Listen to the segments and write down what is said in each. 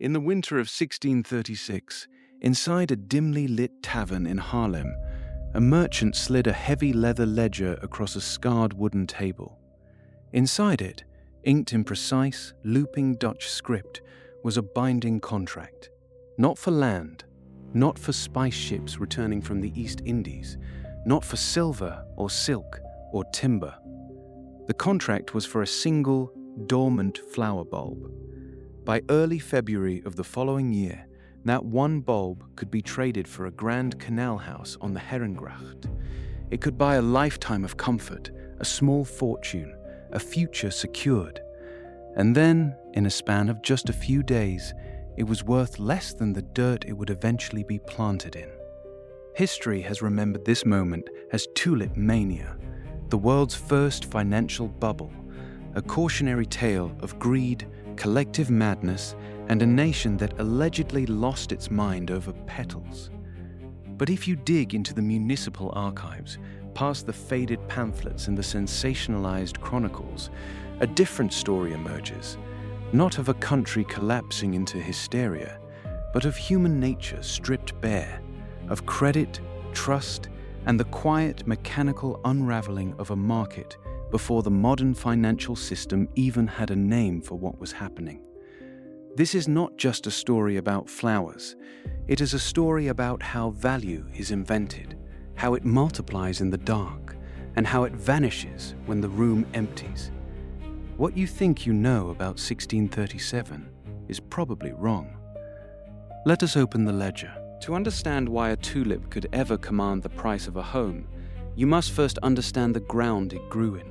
In the winter of 1636, inside a dimly lit tavern in Haarlem, a merchant slid a heavy leather ledger across a scarred wooden table. Inside it, inked in precise, looping Dutch script, was a binding contract. Not for land, not for spice ships returning from the East Indies, not for silver or silk or timber. The contract was for a single, dormant flower bulb. By early February of the following year, that one bulb could be traded for a grand canal house on the Herengracht. It could buy a lifetime of comfort, a small fortune, a future secured. And then, in a span of just a few days, it was worth less than the dirt it would eventually be planted in. History has remembered this moment as Tulip mania, the world's first financial bubble, a cautionary tale of greed, collective madness, and a nation that allegedly lost its mind over petals. But if you dig into the municipal archives, past the faded pamphlets and the sensationalized chronicles, a different story emerges, not of a country collapsing into hysteria, but of human nature stripped bare, of credit, trust, and the quiet, mechanical unraveling of a market before the modern financial system even had a name for what was happening. This is not just a story about flowers. It is a story about how value is invented, how it multiplies in the dark, and how it vanishes when the room empties. What you think you know about 1637 is probably wrong. Let us open the ledger. To understand why a tulip could ever command the price of a home, you must first understand the ground it grew in.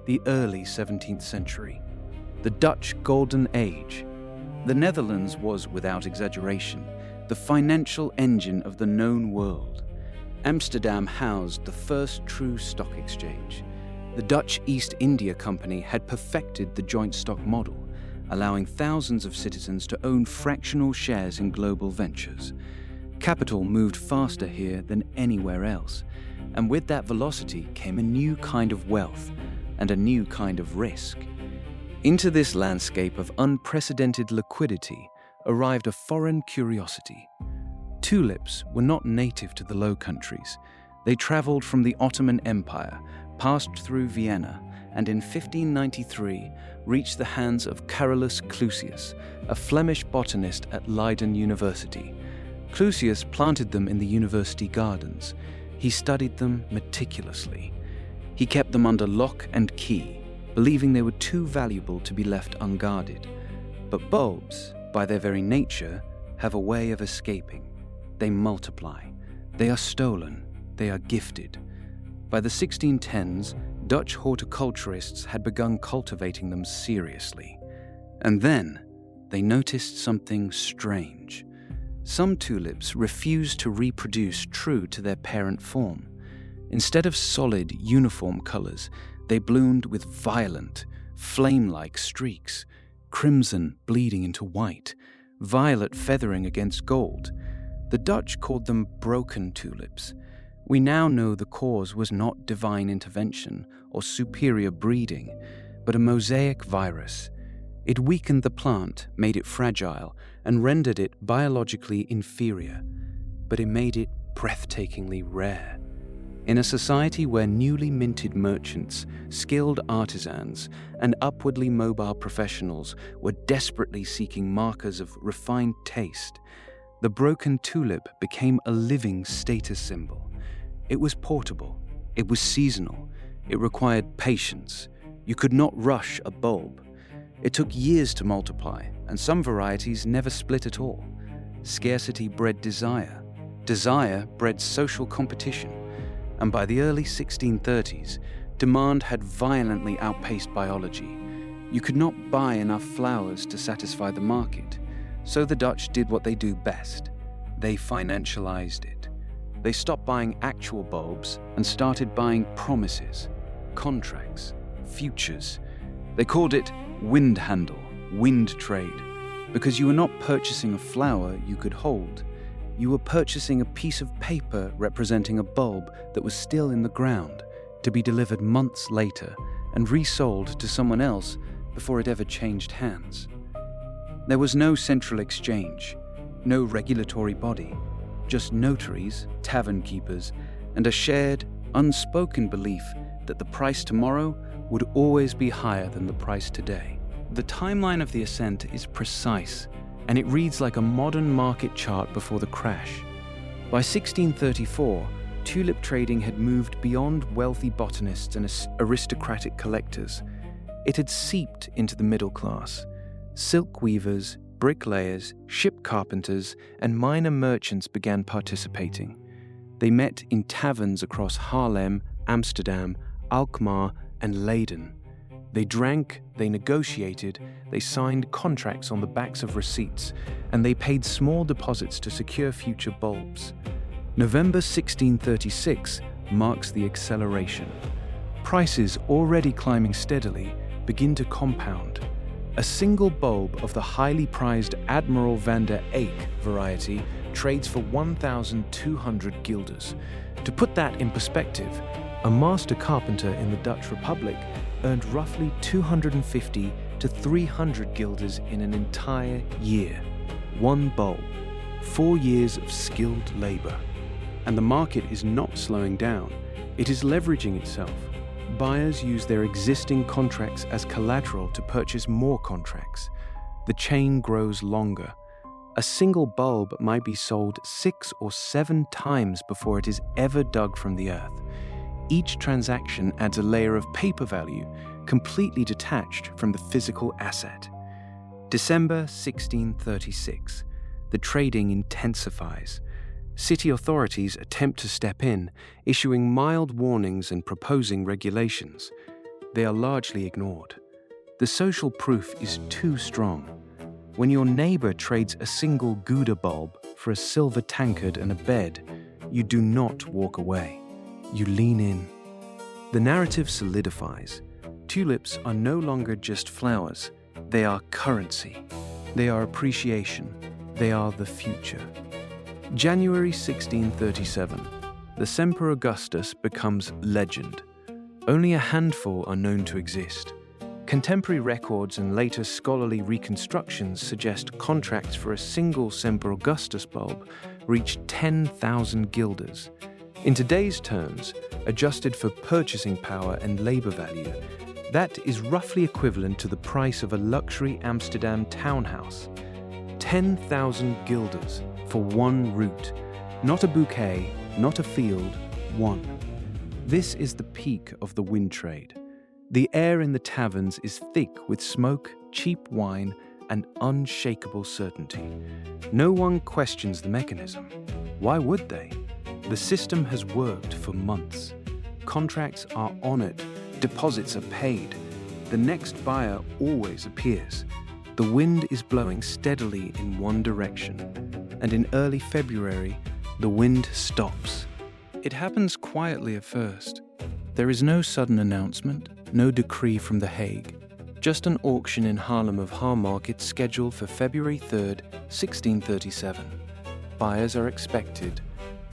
The early 17th century, the Dutch Golden Age. The Netherlands was, without exaggeration, the financial engine of the known world. Amsterdam housed the first true stock exchange. The Dutch East India Company had perfected the joint stock model, allowing thousands of citizens to own fractional shares in global ventures. Capital moved faster here than anywhere else, and with that velocity came a new kind of wealth and a new kind of risk. Into this landscape of unprecedented liquidity arrived a foreign curiosity. Tulips were not native to the Low Countries. They traveled from the Ottoman Empire, passed through Vienna, and in 1593 reached the hands of Carolus Clusius, a Flemish botanist at Leiden University. Clusius planted them in the university gardens. He studied them meticulously. He kept them under lock and key, believing they were too valuable to be left unguarded. But bulbs, by their very nature, have a way of escaping. They multiply. They are stolen. They are gifted. By the 1610s, Dutch horticulturists had begun cultivating them seriously. And then they noticed something strange. Some tulips refused to reproduce true to their parent form. Instead of solid, uniform colors, they bloomed with violent, flame-like streaks, crimson bleeding into white, violet feathering against gold. The Dutch called them broken tulips. We now know the cause was not divine intervention or superior breeding, but a mosaic virus. It weakened the plant, made it fragile, and rendered it biologically inferior, but it made it breathtakingly rare. In a society where newly minted merchants, skilled artisans, and upwardly mobile professionals were desperately seeking markers of refined taste, the broken tulip became a living status symbol. It was portable, it was seasonal, it required patience. You could not rush a bulb. It took years to multiply, and some varieties never split at all. Scarcity bred desire. Desire bred social competition. And by the early 1630s, demand had violently outpaced biology. You could not buy enough flowers to satisfy the market, so the Dutch did what they do best. They financialized it. They stopped buying actual bulbs and started buying promises, contracts, futures. They called it windhandel, wind trade, because you were not purchasing a flower you could hold. You were purchasing a piece of paper representing a bulb that was still in the ground, to be delivered months later and resold to someone else before it ever changed hands. There was no central exchange, no regulatory body, just notaries, tavern keepers, and a shared, unspoken belief that the price tomorrow would always be higher than the price today. The timeline of the ascent is precise, and it reads like a modern market chart before the crash. By 1634, tulip trading had moved beyond wealthy botanists and aristocratic collectors. It had seeped into the middle class. Silk weavers, bricklayers, ship carpenters, and minor merchants began participating. They met in taverns across Haarlem, Amsterdam, Alkmaar, and Leiden. They drank, they negotiated, they signed contracts on the backs of receipts, and they paid small deposits to secure future bulbs. November 1636 marks the acceleration. Prices, already climbing steadily, begin to compound. A single bulb of the highly prized Admiral van der Eyck variety trades for 1,200 guilders. To put that in perspective, a master carpenter in the Dutch Republic earned roughly 250 to 300 guilders in an entire year. One bulb, 4 years of skilled labor. And the market is not slowing down, it is leveraging itself. Buyers use their existing contracts as collateral to purchase more contracts. The chain grows longer. A single bulb might be sold 6 or 7 times before it is ever dug from the earth. Each transaction adds a layer of paper value, completely detached from the physical asset. December 1636. The trading intensifies. City authorities attempt to step in, issuing mild warnings and proposing regulations. They are largely ignored. The social proof is too strong. When your neighbor trades a single Gouda bulb for a silver tankard and a bed, you do not walk away. You lean in. The narrative solidifies. Tulips are no longer just flowers. They are currency. They are appreciation. They are the future. January 1637. The Semper Augustus becomes legend. Only a handful are known to exist. Contemporary records and later scholarly reconstructions suggest contracts for a single Semper Augustus bulb reached 10,000 guilders. In today's terms, adjusted for purchasing power and labor value, that is roughly equivalent to the price of a luxury Amsterdam townhouse. 10,000 guilders for one root. Not a bouquet, not a field, one. This is the peak of the wind trade. The air in the taverns is thick with smoke, cheap wine, and unshakable certainty. No one questions the mechanism. Why would they? The system has worked for months. Contracts are honored, deposits are paid. The next buyer always appears. The wind is blowing steadily in one direction, and in early February, the wind stops. It happens quietly at first. There is no sudden announcement, no decree from The Hague, just an auction in Haarlem of Haarmarket scheduled for February 3rd, 1637. Buyers are expected.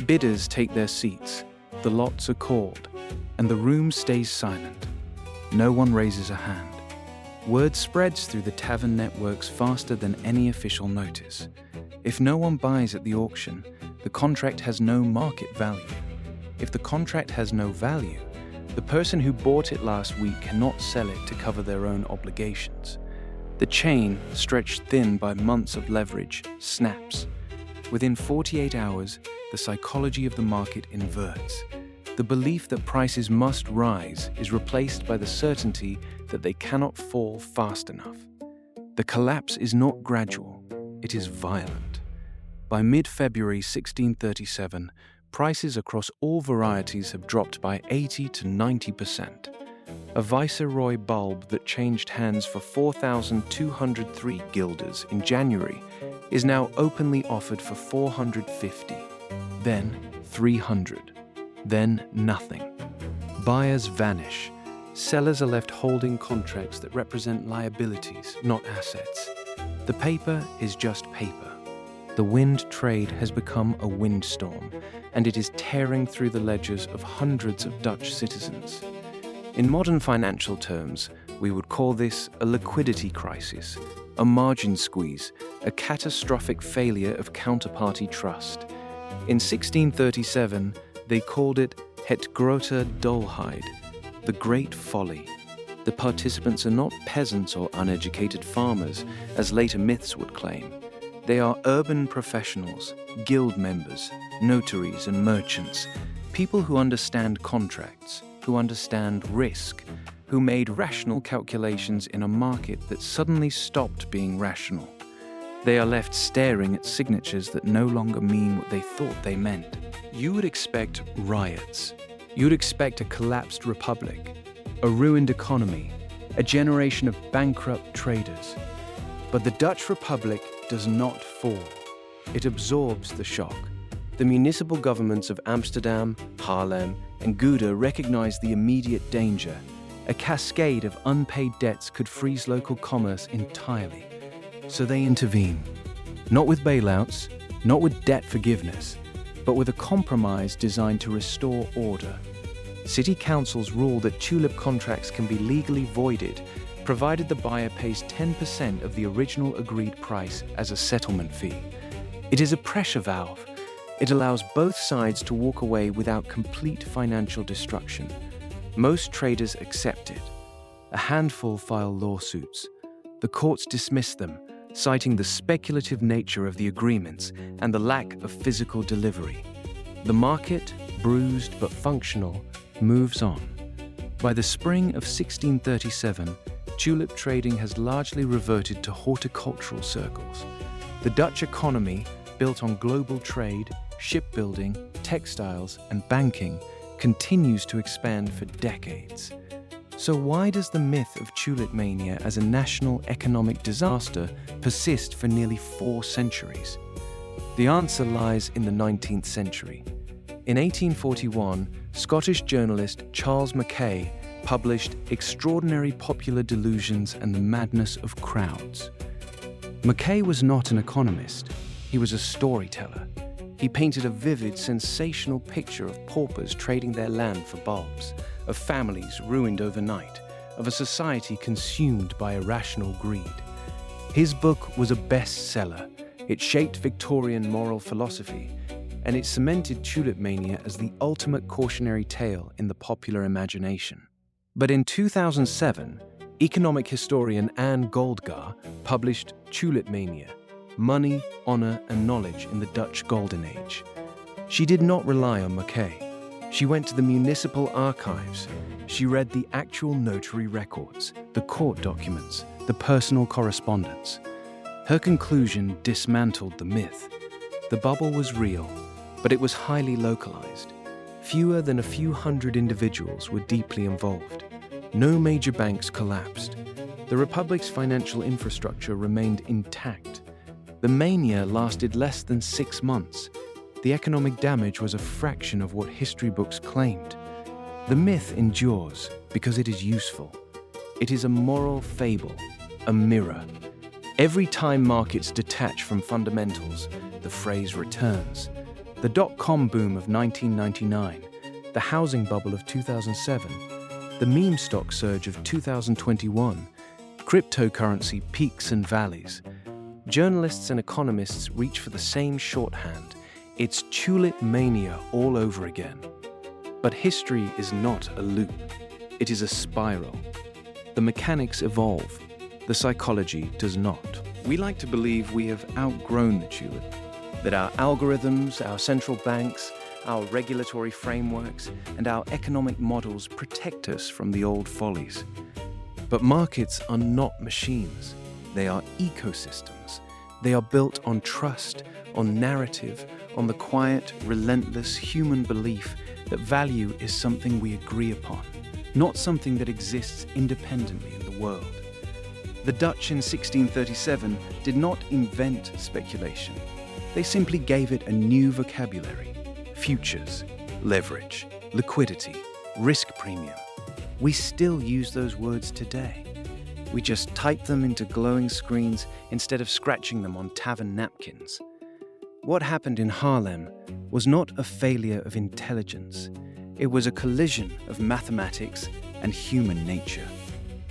Bidders take their seats. The lots are called, and the room stays silent. No one raises a hand. Word spreads through the tavern networks faster than any official notice. If no one buys at the auction, the contract has no market value. If the contract has no value, the person who bought it last week cannot sell it to cover their own obligations. The chain, stretched thin by months of leverage, snaps. Within 48 hours, the psychology of the market inverts. The belief that prices must rise is replaced by the certainty that they cannot fall fast enough. The collapse is not gradual, it is violent. By mid-February 1637, prices across all varieties have dropped by 80 to 90%. A Viceroy bulb that changed hands for 4,203 guilders in January is now openly offered for 450, then 300, then nothing. Buyers vanish. Sellers are left holding contracts that represent liabilities, not assets. The paper is just paper. The wind trade has become a windstorm, and it is tearing through the ledgers of hundreds of Dutch citizens. In modern financial terms, we would call this a liquidity crisis, a margin squeeze, a catastrophic failure of counterparty trust. In 1637, they called it Het grote dolheid, the great folly. The participants are not peasants or uneducated farmers, as later myths would claim. They are urban professionals, guild members, notaries and merchants, people who understand contracts, who understand risk, who made rational calculations in a market that suddenly stopped being rational. They are left staring at signatures that no longer mean what they thought they meant. You would expect riots. You would expect a collapsed republic, a ruined economy, a generation of bankrupt traders. But the Dutch Republic does not fall. It absorbs the shock. The municipal governments of Amsterdam, Haarlem, and Gouda recognized the immediate danger. A cascade of unpaid debts could freeze local commerce entirely. So they intervene. Not with bailouts, not with debt forgiveness, but with a compromise designed to restore order. City councils rule that tulip contracts can be legally voided, provided the buyer pays 10% of the original agreed price as a settlement fee. It is a pressure valve. It allows both sides to walk away without complete financial destruction. Most traders accept it. A handful file lawsuits. The courts dismiss them, citing the speculative nature of the agreements and the lack of physical delivery. The market, bruised but functional, moves on. By the spring of 1637, tulip trading has largely reverted to horticultural circles. The Dutch economy, built on global trade, shipbuilding, textiles, and banking, continues to expand for decades. So why does the myth of tulip mania as a national economic disaster persist for nearly 4 centuries? The answer lies in the 19th century. In 1841, Scottish journalist Charles Mackay published Extraordinary Popular Delusions and the Madness of Crowds. Mackay was not an economist. He was a storyteller. He painted a vivid, sensational picture of paupers trading their land for bulbs, of families ruined overnight, of a society consumed by irrational greed. His book was a bestseller. It shaped Victorian moral philosophy, and it cemented tulip mania as the ultimate cautionary tale in the popular imagination. But in 2007, economic historian Anne Goldgar published Tulip Mania: Money, Honor and Knowledge in the Dutch Golden Age. She did not rely on Mackay. She went to the municipal archives. She read the actual notary records, the court documents, the personal correspondence. Her conclusion dismantled the myth. The bubble was real, but it was highly localized. Fewer than a few hundred individuals were deeply involved. No major banks collapsed. The Republic's financial infrastructure remained intact. The mania lasted less than 6 months. The economic damage was a fraction of what history books claimed. The myth endures because it is useful. It is a moral fable, a mirror. Every time markets detach from fundamentals, the phrase returns. The dot-com boom of 1999, the housing bubble of 2007, the meme stock surge of 2021, cryptocurrency peaks and valleys. Journalists and economists reach for the same shorthand. It's tulip mania all over again. But history is not a loop. It is a spiral. The mechanics evolve. The psychology does not. We like to believe we have outgrown the tulip, that our algorithms, our central banks, our regulatory frameworks, and our economic models protect us from the old follies. But markets are not machines. They are ecosystems. They are built on trust, on narrative, on the quiet, relentless human belief that value is something we agree upon, not something that exists independently in the world. The Dutch in 1637 did not invent speculation. They simply gave it a new vocabulary: futures, leverage, liquidity, risk premium. We still use those words today. We just type them into glowing screens instead of scratching them on tavern napkins. What happened in Haarlem was not a failure of intelligence. It was a collision of mathematics and human nature.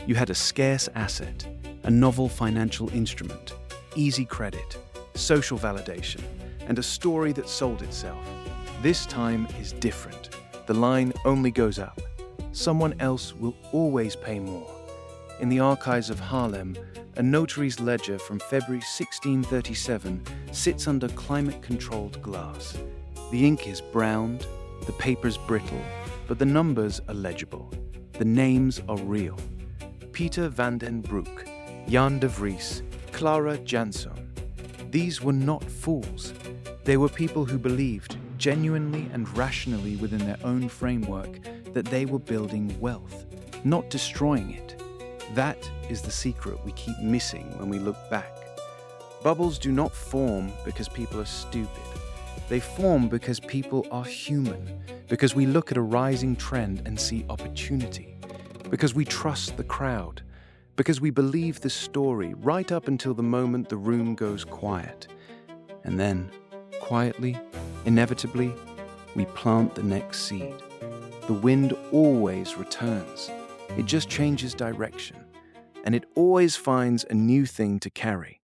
You had a scarce asset, a novel financial instrument, easy credit, social validation, and a story that sold itself. This time is different. The line only goes up. Someone else will always pay more. In the archives of Haarlem, a notary's ledger from February 1637 sits under climate-controlled glass. The ink is browned, the paper's brittle, but the numbers are legible. The names are real. Peter van den Broek, Jan de Vries, Clara Jansson. These were not fools. They were people who believed, genuinely and rationally within their own framework, that they were building wealth, not destroying it. That is the secret we keep missing when we look back. Bubbles do not form because people are stupid. They form because people are human, because we look at a rising trend and see opportunity, because we trust the crowd, because we believe the story right up until the moment the room goes quiet. And then, quietly, inevitably, we plant the next seed. The wind always returns. It just changes direction, and it always finds a new thing to carry.